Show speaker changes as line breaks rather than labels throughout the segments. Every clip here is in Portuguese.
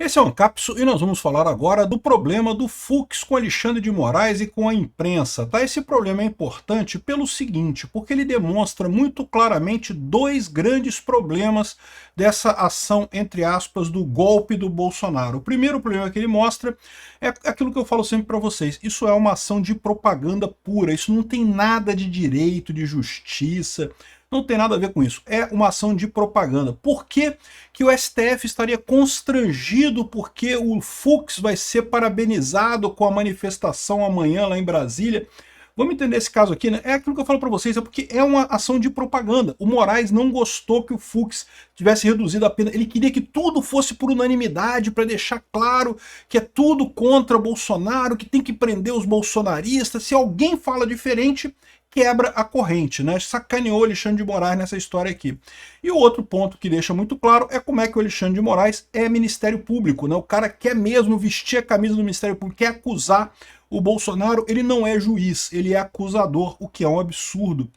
Esse é o Ancapso e nós vamos falar agora do problema do Fux com Alexandre de Moraes e com a imprensa. Tá? Esse problema é importante pelo seguinte, porque ele demonstra muito claramente dois grandes problemas dessa ação, entre aspas, do golpe do Bolsonaro. O primeiro problema que ele mostra é aquilo que eu falo sempre para vocês, isso é uma ação de propaganda pura, isso não tem nada de direito, de justiça, não tem nada a ver com isso. É uma ação de propaganda. Por que que o STF estaria constrangido porque o Fux vai ser parabenizado com a manifestação amanhã lá em Brasília? Vamos entender esse caso aqui, né? É aquilo que eu falo para vocês, é porque é uma ação de propaganda. O Moraes não gostou que o Fux tivesse reduzido a pena. Ele queria que tudo fosse por unanimidade, para deixar claro que é tudo contra Bolsonaro, que tem que prender os bolsonaristas. Se alguém fala diferente, quebra a corrente, né? Sacaneou Alexandre de Moraes nessa história aqui. E o outro ponto que deixa muito claro é como é que o Alexandre de Moraes é Ministério Público, né? O cara quer mesmo vestir a camisa do Ministério Público, quer acusar o Bolsonaro. Ele não é juiz, ele é acusador, o que é um absurdo.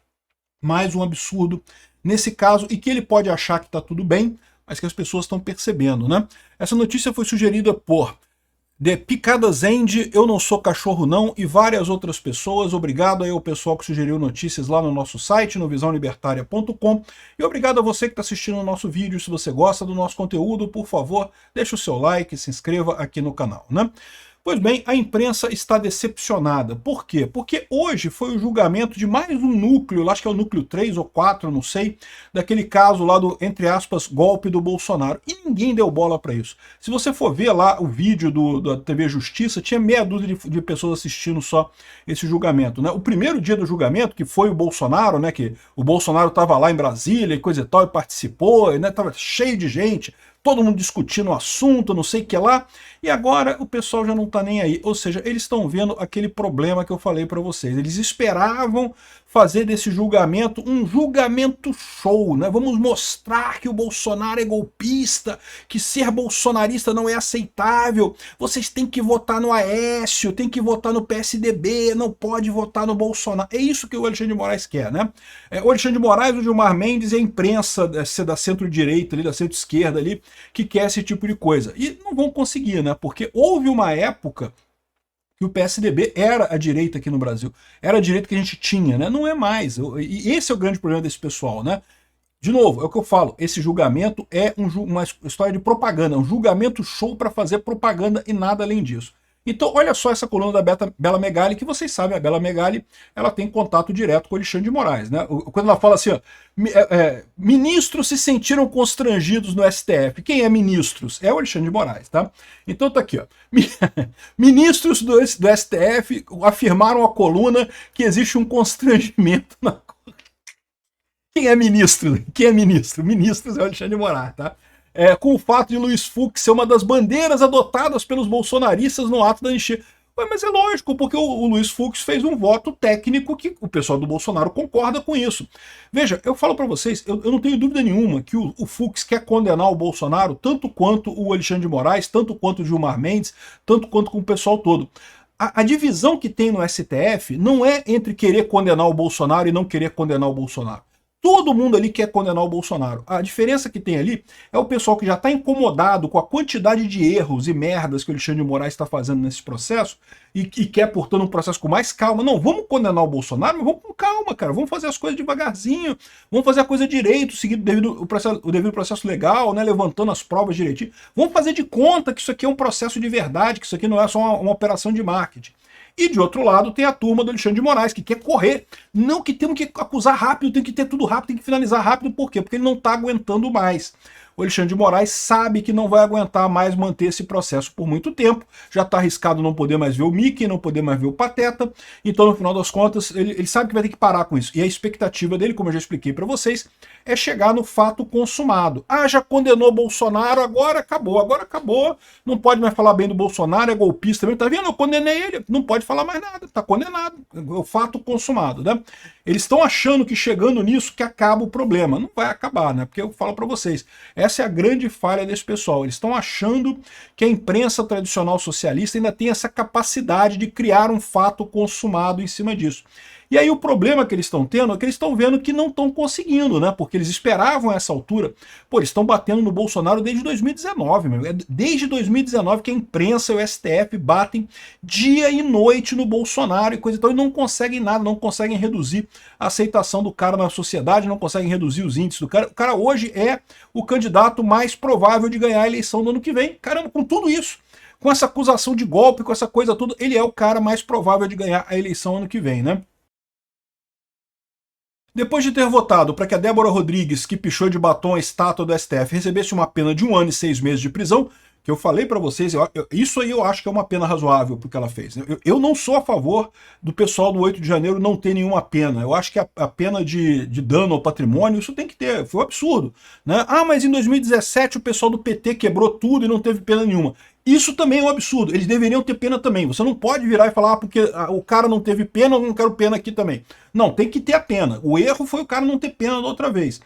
Mais um absurdo nesse caso, e que ele pode achar que está tudo bem, mas que as pessoas estão percebendo, né? Essa notícia foi sugerida por The Picadas End, Eu Não Sou Cachorro Não e várias outras pessoas. Obrigado aí ao pessoal que sugeriu notícias lá no nosso site, no visãolibertaria.com, e obrigado a você que está assistindo o nosso vídeo. Se você gosta do nosso conteúdo, por favor, deixe o seu like, se inscreva aqui no canal, né? Pois bem, a imprensa está decepcionada. Por quê? Porque hoje foi o julgamento de mais um núcleo, acho que é o núcleo 3 ou 4, não sei, daquele caso lá do, entre aspas, golpe do Bolsonaro. E ninguém deu bola para isso. Se você for ver lá o vídeo da TV Justiça, tinha meia dúzia de pessoas assistindo só esse julgamento, né? O primeiro dia do julgamento, que foi o Bolsonaro, né? Que o Bolsonaro estava lá em Brasília e coisa e tal, e participou, né? Tava cheio de gente, todo mundo discutindo o assunto, não sei o que lá, e agora o pessoal já não está nem aí. Ou seja, eles estão vendo aquele problema que eu falei para vocês. Eles esperavam fazer desse julgamento um julgamento show, né? Vamos mostrar que o Bolsonaro é golpista, que ser bolsonarista não é aceitável, vocês têm que votar no Aécio, tem que votar no PSDB, não pode votar no Bolsonaro. É isso que o Alexandre de Moraes quer, né? O Alexandre de Moraes, o Gilmar Mendes e a imprensa da centro-direita, da centro-esquerda ali, que quer esse tipo de coisa. E não vão conseguir, né? Porque houve uma época que o PSDB era a direita aqui no Brasil. Era a direita que a gente tinha, né? Não é mais. E esse é o grande problema desse pessoal, né? De novo, é o que eu falo, esse julgamento é uma história de propaganda, um julgamento show para fazer propaganda e nada além disso. Então, olha só essa coluna da Bela Megali, que vocês sabem, a Bela Megali, ela tem contato direto com o Alexandre de Moraes, né? Quando ela fala assim, ó, ministros se sentiram constrangidos no STF. Quem é ministros? É o Alexandre de Moraes, tá? Então tá aqui, ó. Ministros do STF afirmaram à coluna que existe um constrangimento na... Quem é ministro? Quem é ministro? Ministros é o Alexandre de Moraes, tá? Com o fato de Luiz Fux ser uma das bandeiras adotadas pelos bolsonaristas no ato da anistia. Mas é lógico, porque o Luiz Fux fez um voto técnico que o pessoal do Bolsonaro concorda com isso. Veja, eu falo para vocês, eu não tenho dúvida nenhuma que o Fux quer condenar o Bolsonaro tanto quanto o Alexandre de Moraes, tanto quanto o Gilmar Mendes, tanto quanto com o pessoal todo. A divisão que tem no STF não é entre querer condenar o Bolsonaro e não querer condenar o Bolsonaro. Todo mundo ali quer condenar o Bolsonaro. A diferença que tem ali é o pessoal que já está incomodado com a quantidade de erros e merdas que o Alexandre de Moraes está fazendo nesse processo e quer, portanto, um processo com mais calma. Não, vamos condenar o Bolsonaro, mas vamos com calma, cara. Vamos fazer as coisas devagarzinho, vamos fazer a coisa direito, seguindo o devido processo legal, né, levantando as provas direitinho. Vamos fazer de conta que isso aqui é um processo de verdade, que isso aqui não é só uma operação de marketing. E de outro lado tem a turma do Alexandre de Moraes, que quer correr. Não que temos que acusar rápido, tem que ter tudo rápido, tem que finalizar rápido. Por quê? Porque ele não está aguentando mais. O Alexandre de Moraes sabe que não vai aguentar mais manter esse processo por muito tempo. Já está arriscado não poder mais ver o Mickey, não poder mais ver o Pateta. Então, no final das contas, ele sabe que vai ter que parar com isso. E a expectativa dele, como eu já expliquei para vocês, é chegar no fato consumado. Ah, já condenou Bolsonaro, agora acabou. Não pode mais falar bem do Bolsonaro, é golpista também. Tá vendo? Eu condenei ele. Não pode falar mais nada. Tá condenado. É o fato consumado, né? Eles estão achando que chegando nisso que acaba o problema. Não vai acabar, né? Porque eu falo para vocês, essa é a grande falha desse pessoal. Eles estão achando que a imprensa tradicional socialista ainda tem essa capacidade de criar um fato consumado em cima disso. E aí o problema que eles estão tendo é que eles estão vendo que não estão conseguindo, né? Porque eles esperavam essa altura. Pô, eles estão batendo no Bolsonaro desde 2019, meu. É desde 2019 que a imprensa e o STF batem dia e noite no Bolsonaro e coisa e tal, e não conseguem nada, não conseguem reduzir a aceitação do cara na sociedade, não conseguem reduzir os índices do cara. O cara hoje é o candidato mais provável de ganhar a eleição no ano que vem. Caramba, com tudo isso, com essa acusação de golpe, com essa coisa toda, ele é o cara mais provável de ganhar a eleição ano que vem, né? Depois de ter votado para que a Débora Rodrigues, que pichou de batom a estátua do STF, recebesse uma pena de 1 ano e 6 meses de prisão, que eu falei para vocês, isso aí eu acho que é uma pena razoável porque ela fez. Eu não sou a favor do pessoal do 8 de janeiro não ter nenhuma pena. Eu acho que a pena de dano ao patrimônio, isso tem que ter, foi um absurdo. Né? Ah, mas em 2017 o pessoal do PT quebrou tudo e não teve pena nenhuma. Isso também é um absurdo, eles deveriam ter pena também. Você não pode virar e falar, ah, porque o cara não teve pena, eu não quero pena aqui também. Não, tem que ter a pena. O erro foi o cara não ter pena da outra vez.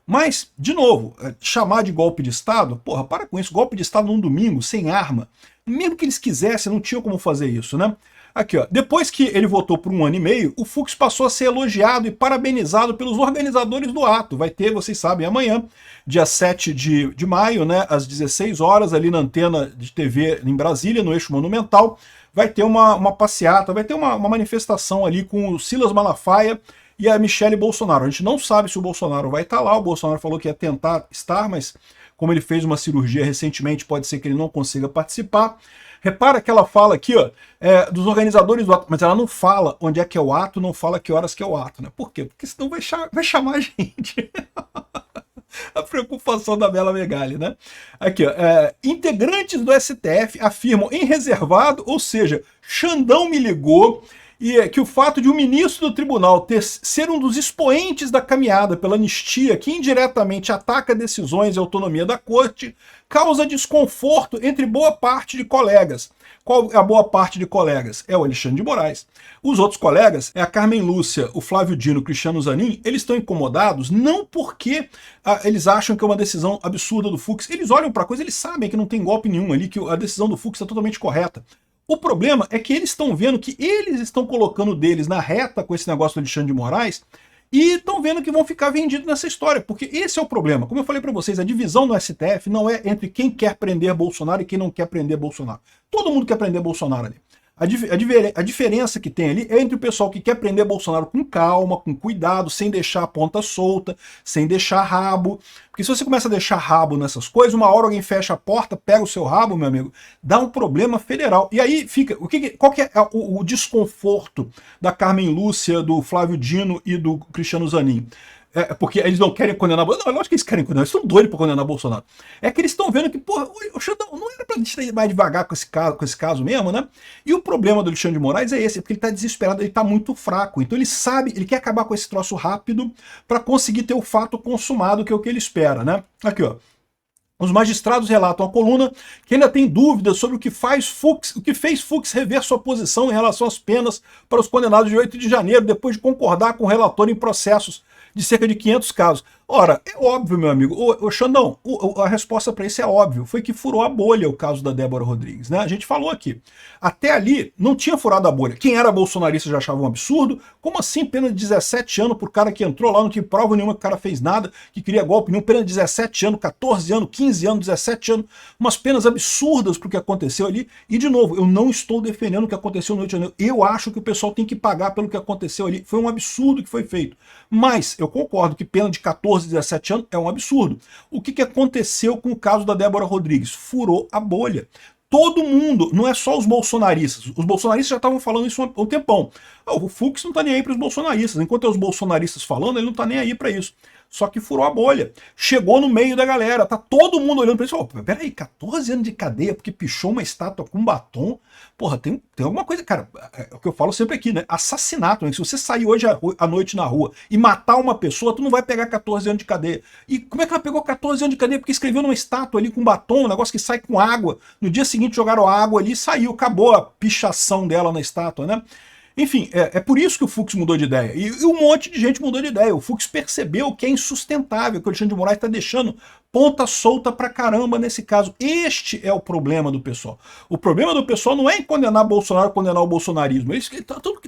Mas, de novo, chamar de golpe de Estado, porra, para com isso. Golpe de Estado num domingo, sem arma. Mesmo que eles quisessem, não tinham como fazer isso, né? Aqui, ó. Depois que ele votou por 1 ano e meio, o Fux passou a ser elogiado e parabenizado pelos organizadores do ato. Vai ter, vocês sabem, amanhã, dia 7 de maio, né, às 16 horas, ali na antena de TV em Brasília, no Eixo Monumental, vai ter uma passeata, vai ter uma manifestação ali com o Silas Malafaia e a Michele Bolsonaro. A gente não sabe se o Bolsonaro vai estar lá, o Bolsonaro falou que ia tentar estar, mas como ele fez uma cirurgia recentemente, pode ser que ele não consiga participar. Repara que ela fala aqui, ó, dos organizadores do ato, mas ela não fala onde é que é o ato, não fala que horas que é o ato, né? Por quê? Porque senão vai chamar a gente. A preocupação da Bela Megali, né? Aqui, ó, integrantes do STF afirmam em reservado, ou seja, Xandão me ligou, e que o fato de um ministro do tribunal ser um dos expoentes da caminhada pela anistia que indiretamente ataca decisões e autonomia da corte causa desconforto entre boa parte de colegas. Qual é a boa parte de colegas? É o Alexandre de Moraes. Os outros colegas, é a Carmen Lúcia, o Flávio Dino, o Cristiano Zanin, eles estão incomodados não porque eles acham que é uma decisão absurda do Fux. Eles olham para a coisa, eles sabem que não tem golpe nenhum ali, que a decisão do Fux está totalmente correta. O problema é que eles estão vendo que eles estão colocando deles na reta com esse negócio do Alexandre de Moraes e estão vendo que vão ficar vendidos nessa história, porque esse é o problema. Como eu falei para vocês, a divisão no STF não é entre quem quer prender Bolsonaro e quem não quer prender Bolsonaro. Todo mundo quer prender Bolsonaro ali. A diferença que tem ali é entre o pessoal que quer prender Bolsonaro com calma, com cuidado, sem deixar a ponta solta, sem deixar rabo. Porque se você começa a deixar rabo nessas coisas, uma hora alguém fecha a porta, pega o seu rabo, meu amigo, dá um problema federal. E aí fica, qual que é o desconforto da Carmen Lúcia, do Flávio Dino e do Cristiano Zanin? Porque eles não querem condenar Bolsonaro. Não, lógico que eles querem condenar, eles estão doidos para condenar Bolsonaro. É que eles estão vendo que, porra, o Xandão, não era para a gente ir mais devagar com esse caso mesmo, né? E o problema do Alexandre de Moraes é esse, porque ele está desesperado, ele está muito fraco. Então ele sabe, ele quer acabar com esse troço rápido para conseguir ter o fato consumado, que é o que ele espera, né? Aqui, ó. Os magistrados relatam à coluna que ainda tem dúvidas sobre o que fez Fux rever sua posição em relação às penas para os condenados de 8 de janeiro, depois de concordar com o relator em processos de cerca de 500 casos. Ora, é óbvio, meu amigo, o Xandão, a resposta para isso é óbvio, foi que furou a bolha o caso da Débora Rodrigues, né? A gente falou aqui. Até ali, não tinha furado a bolha. Quem era bolsonarista já achava um absurdo. Como assim pena de 17 anos por cara que entrou lá, não tinha prova nenhuma que o cara fez nada, que queria golpe nenhum, pena de 17 anos, 14 anos, 15 anos, 17 anos, umas penas absurdas pro que aconteceu ali. E, de novo, eu não estou defendendo o que aconteceu no 8 de janeiro. Eu acho que o pessoal tem que pagar pelo que aconteceu ali. Foi um absurdo que foi feito. Mas eu concordo que pena de 14, 17 anos é um absurdo. O que aconteceu com o caso da Débora Rodrigues? Furou a bolha. Todo mundo, não é só os bolsonaristas. Os bolsonaristas já estavam falando isso há um tempão. O Fux não está nem aí para os bolsonaristas. Enquanto é os bolsonaristas falando, ele não está nem aí para isso. Só que furou a bolha. Chegou no meio da galera. Tá todo mundo olhando para isso. Oh, peraí, 14 anos de cadeia porque pichou uma estátua com batom. Porra, tem alguma coisa... Cara, é o que eu falo sempre aqui, né? Assassinato. Né? Se você sair hoje à noite na rua e matar uma pessoa, tu não vai pegar 14 anos de cadeia. E como é que ela pegou 14 anos de cadeia? Porque escreveu numa estátua ali com batom, um negócio que sai com água. No dia seguinte jogaram água ali e saiu. Acabou a pichação dela na estátua, né? Enfim, é por isso que o Fux mudou de ideia. E um monte de gente mudou de ideia. O Fux percebeu que é insustentável, que o Alexandre de Moraes está deixando ponta solta pra caramba nesse caso. Este é o problema do pessoal. O problema do pessoal não é em condenar Bolsonaro, condenar o bolsonarismo. Eles tá tudo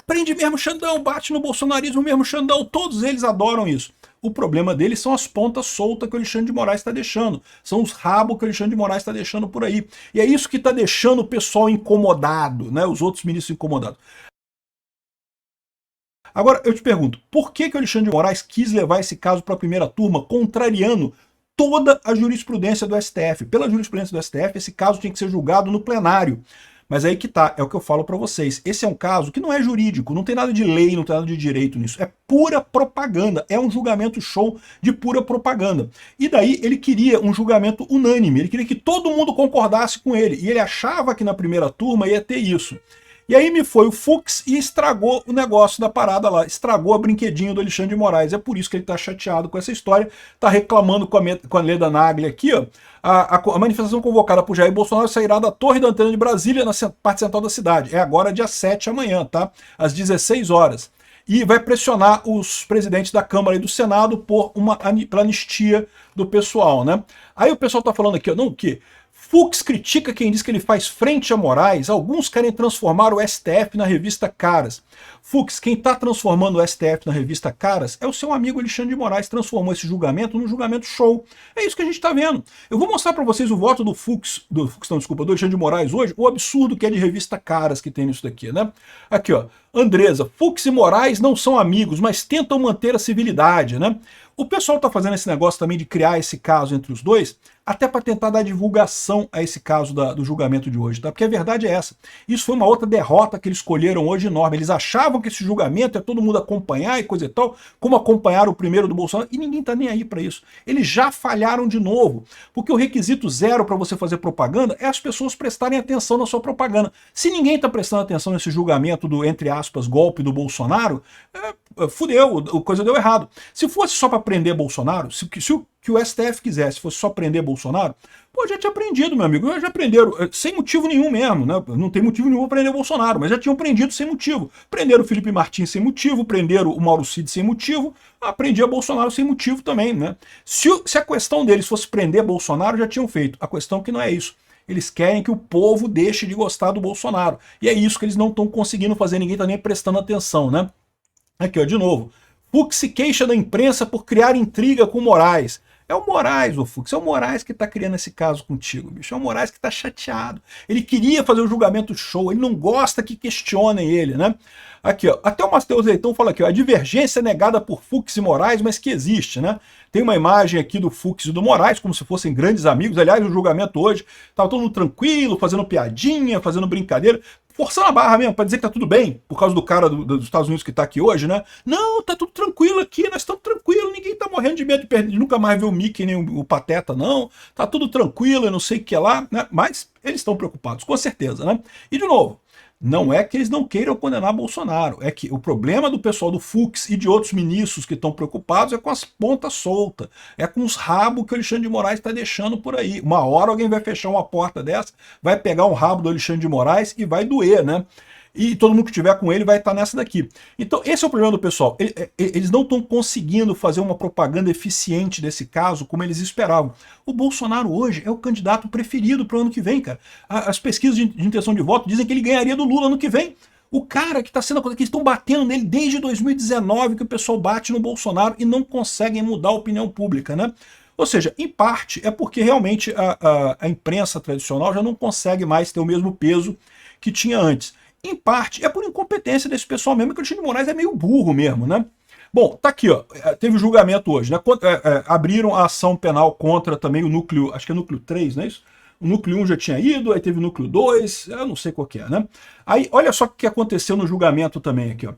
prende mesmo Xandão, bate no bolsonarismo mesmo Xandão. Todos eles adoram isso. O problema deles são as pontas soltas que o Alexandre de Moraes está deixando. São os rabos que o Alexandre de Moraes está deixando por aí. E é isso que está deixando o pessoal incomodado, né? Os outros ministros incomodados. Agora, eu te pergunto, por que o Alexandre de Moraes quis levar esse caso para a primeira turma, contrariando toda a jurisprudência do STF? Pela jurisprudência do STF, esse caso tinha que ser julgado no plenário. Mas aí que tá, é o que eu falo para vocês. Esse é um caso que não é jurídico, não tem nada de lei, não tem nada de direito nisso. É pura propaganda, é um julgamento show de pura propaganda. E daí ele queria um julgamento unânime, ele queria que todo mundo concordasse com ele. E ele achava que na primeira turma ia ter isso. E aí me foi o Fux e estragou o negócio da parada lá, estragou a brinquedinho do Alexandre de Moraes. É por isso que ele tá chateado com essa história, tá reclamando com a Leda Nagli aqui, ó. A manifestação convocada por Jair Bolsonaro sairá da Torre da Antena de Brasília, na parte central da cidade. É agora dia 7 amanhã, tá? Às 16 horas. E vai pressionar os presidentes da Câmara e do Senado por uma anistia do pessoal, né? Aí o pessoal tá falando aqui, ó, não, que Fux critica quem diz que ele faz frente a Moraes. Alguns querem transformar o STF na revista Caras. Fux, quem está transformando o STF na revista Caras é o seu amigo Alexandre de Moraes. Transformou esse julgamento num julgamento show. É isso que a gente está vendo. Eu vou mostrar para vocês o voto do Alexandre de Moraes hoje, o absurdo que é de revista Caras que tem nisso daqui, né? Aqui, ó. Andresa, Fux e Moraes não são amigos, mas tentam manter a civilidade, né? O pessoal está fazendo esse negócio também de criar esse caso entre os dois, até para tentar dar divulgação a esse caso do julgamento de hoje, tá? Porque a verdade é essa. Isso foi uma outra derrota que eles escolheram hoje enorme. Eles achavam que esse julgamento é todo mundo acompanhar e coisa e tal, como acompanharam o primeiro do Bolsonaro, e ninguém tá nem aí para isso. Eles já falharam de novo, porque o requisito zero para você fazer propaganda é as pessoas prestarem atenção na sua propaganda. Se ninguém tá prestando atenção nesse julgamento do, entre aspas, golpe do Bolsonaro, fudeu, a coisa deu errado. Se fosse só para prender Bolsonaro, se o STF quisesse, fosse só prender Bolsonaro, pô, já tinha prendido, meu amigo, já prenderam, sem motivo nenhum mesmo, né? Não tem motivo nenhum para prender Bolsonaro, mas já tinham prendido sem motivo. Prenderam o Felipe Martins sem motivo, prenderam o Mauro Cid sem motivo, prendia Bolsonaro sem motivo também, né? Se a questão deles fosse prender Bolsonaro, já tinham feito. A questão é que não é isso. Eles querem que o povo deixe de gostar do Bolsonaro. E é isso que eles não estão conseguindo fazer, ninguém está nem prestando atenção, né? Aqui, ó, de novo. Fux se queixa da imprensa por criar intriga com Moraes. É o Moraes, o Fux, é o Moraes que tá criando esse caso contigo, bicho. É o Moraes que tá chateado. Ele queria fazer o julgamento show, ele não gosta que questionem ele, né? Aqui, ó, até o Matheus Leitão fala aqui, ó, a divergência é negada por Fux e Moraes, mas que existe, né? Tem uma imagem aqui do Fux e do Moraes, como se fossem grandes amigos. Aliás, o julgamento hoje tava todo mundo tranquilo, fazendo piadinha, fazendo brincadeira, forçando a barra mesmo, para dizer que tá tudo bem, por causa do cara dos Estados Unidos que tá aqui hoje, né? Não, tá tudo tranquilo aqui, nós estamos tranquilos, ninguém tá morrendo de medo de perder, de nunca mais ver o Mickey nem o Pateta, não. Tá tudo tranquilo, eu não sei o que é lá, né? Mas eles estão preocupados, com certeza, né? E de novo, não é que eles não queiram condenar Bolsonaro, é que o problema do pessoal do Fux e de outros ministros que estão preocupados é com as pontas soltas, é com os rabos que o Alexandre de Moraes está deixando por aí. Uma hora alguém vai fechar uma porta dessa, vai pegar um rabo do Alexandre de Moraes e vai doer, né? E todo mundo que estiver com ele vai estar nessa daqui. Então esse é o problema do pessoal. Eles não estão conseguindo fazer uma propaganda eficiente desse caso como eles esperavam. O Bolsonaro hoje é o candidato preferido para o ano que vem, cara. As pesquisas de intenção de voto dizem que ele ganharia do Lula ano que vem. O cara que está sendo a coisa que eles estão batendo nele desde 2019, que o pessoal bate no Bolsonaro e não conseguem mudar a opinião pública, né? Ou seja, em parte é porque realmente a imprensa tradicional já não consegue mais ter o mesmo peso que tinha antes. Em parte, é por incompetência desse pessoal mesmo, que o Alexandre de Moraes é meio burro mesmo, né? Bom, tá aqui, ó, teve o julgamento hoje, né? Abriram a ação penal contra também o núcleo, acho que é o núcleo 3, não é isso? O núcleo 1 já tinha ido, aí teve o núcleo 2, eu não sei qual que é, né? Aí, olha só o que aconteceu no julgamento também aqui, ó.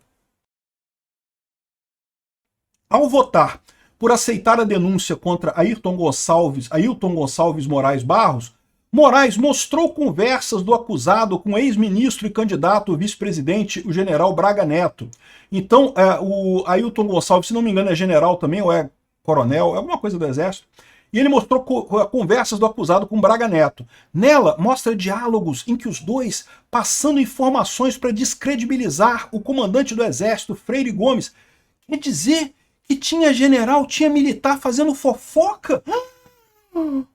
Ao votar por aceitar a denúncia contra Ailton Gonçalves Moraes Barros, Moraes mostrou conversas do acusado com o ex-ministro e candidato vice-presidente, o general Braga Neto. Então, o Ailton Gonçalves, se não me engano, é general também, ou é coronel, é alguma coisa do Exército. E ele mostrou conversas do acusado com Braga Neto. Nela, mostra diálogos em que os dois passando informações para descredibilizar o comandante do Exército, Freire Gomes. Quer dizer que tinha general, tinha militar fazendo fofoca?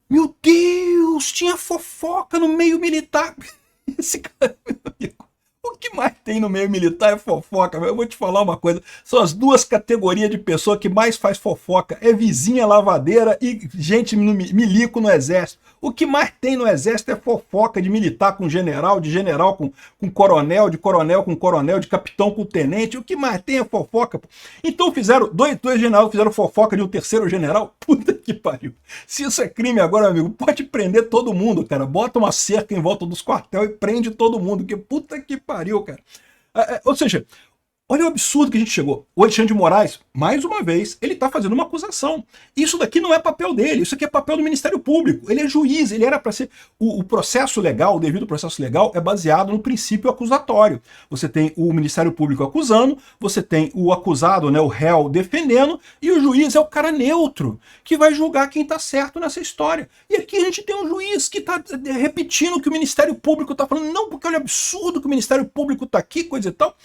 Meu Deus, tinha fofoca no meio militar. Esse cara, meu amigo, o que mais tem no meio militar é fofoca. Eu vou te falar uma coisa, são as duas categorias de pessoa que mais faz fofoca. É vizinha lavadeira e gente milico no exército. O que mais tem no exército é fofoca de militar com general, de general com coronel, de coronel com coronel, de capitão com tenente. O que mais tem é fofoca. Então fizeram, dois generais fizeram fofoca de um terceiro general. Puta que pariu. Se isso é crime agora, amigo, pode prender todo mundo, cara. Bota uma cerca em volta dos quartéis e prende todo mundo. Que puta que pariu, cara. Ou seja, olha o absurdo que a gente chegou. O Alexandre de Moraes, mais uma vez, ele está fazendo uma acusação. Isso daqui não é papel dele, isso aqui é papel do Ministério Público. Ele é juiz, ele era para ser... O processo legal, o devido processo legal, é baseado no princípio acusatório. Você tem o Ministério Público acusando, você tem o acusado, né, o réu, defendendo, e o juiz é o cara neutro, que vai julgar quem está certo nessa história. E aqui a gente tem um juiz que está repetindo o que o Ministério Público está falando. Não, porque olha o absurdo que o Ministério Público está aqui, coisa e tal.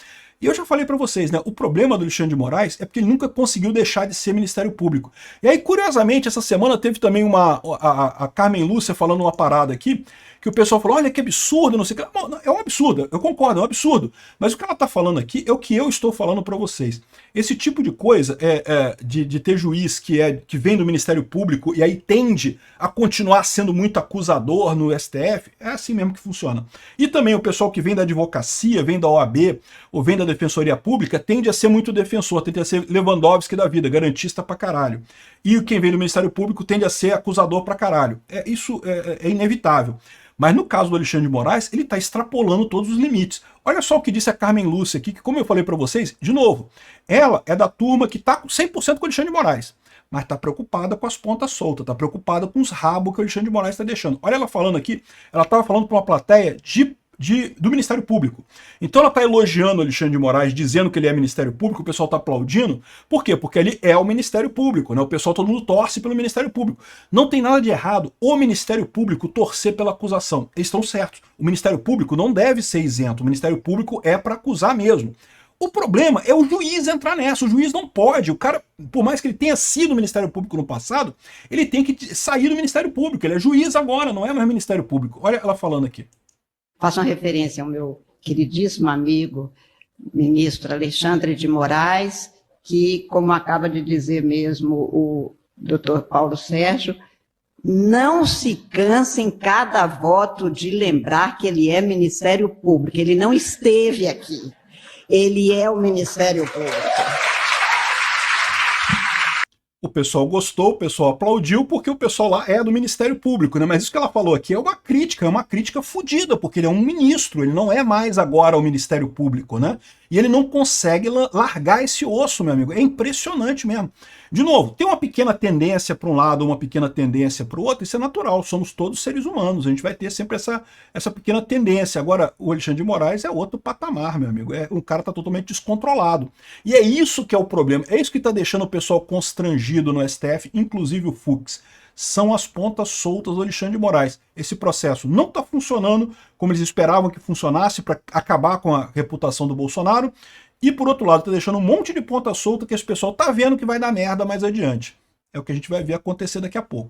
E eu já falei para vocês, né? O problema do Alexandre de Moraes é porque ele nunca conseguiu deixar de ser Ministério Público. E aí, curiosamente, essa semana teve também a Carmen Lúcia falando uma parada aqui, que o pessoal falou, olha que absurdo, não sei o que. Bom, é um absurdo, eu concordo, é um absurdo. Mas o que ela está falando aqui é o que eu estou falando para vocês. Esse tipo de coisa de ter juiz que vem do Ministério Público e aí tende a continuar sendo muito acusador no STF, é assim mesmo que funciona. E também o pessoal que vem da advocacia, vem da OAB, ou vem da Defensoria Pública, tende a ser muito defensor, tende a ser Lewandowski da vida, garantista pra caralho. E quem vem do Ministério Público tende a ser acusador pra caralho. Isso é inevitável. Mas no caso do Alexandre de Moraes, ele está extrapolando todos os limites. Olha só o que disse a Carmen Lúcia aqui, que como eu falei para vocês, de novo, ela é da turma que está 100% com o Alexandre de Moraes, mas está preocupada com as pontas soltas, está preocupada com os rabos que o Alexandre de Moraes está deixando. Olha ela falando aqui, ela estava falando para uma plateia do Ministério Público. Então ela está elogiando o Alexandre de Moraes, dizendo que ele é Ministério Público, o pessoal está aplaudindo. Por quê? Porque ele é o Ministério Público, né? O pessoal, todo mundo torce pelo Ministério Público. Não tem nada de errado o Ministério Público torcer pela acusação. Eles estão certos. O Ministério Público não deve ser isento. O Ministério Público é para acusar mesmo. O problema é o juiz entrar nessa. O juiz não pode. O cara, por mais que ele tenha sido Ministério Público no passado, ele tem que sair do Ministério Público. Ele é juiz agora, não é mais Ministério Público. Olha ela falando aqui.
Faço uma referência ao meu queridíssimo amigo, ministro Alexandre de Moraes, que, como acaba de dizer mesmo o doutor Paulo Sérgio, não se cansa em cada voto de lembrar que ele é Ministério Público. Ele não esteve aqui. Ele é o Ministério Público.
O pessoal gostou, o pessoal aplaudiu, porque o pessoal lá é do Ministério Público, né? Mas isso que ela falou aqui é uma crítica fodida, porque ele é um ministro, ele não é mais agora o Ministério Público, né? E ele não consegue largar esse osso, meu amigo. É impressionante mesmo. De novo, tem uma pequena tendência para um lado, uma pequena tendência para o outro, isso é natural, somos todos seres humanos, a gente vai ter sempre essa pequena tendência. Agora, o Alexandre de Moraes é outro patamar, meu amigo. O cara está totalmente descontrolado. E é isso que é o problema, é isso que está deixando o pessoal constrangido no STF, inclusive o Fux. São as pontas soltas do Alexandre de Moraes. Esse processo não está funcionando como eles esperavam que funcionasse para acabar com a reputação do Bolsonaro. E por outro lado, está deixando um monte de ponta solta que esse pessoal está vendo que vai dar merda mais adiante. É o que a gente vai ver acontecer daqui a pouco.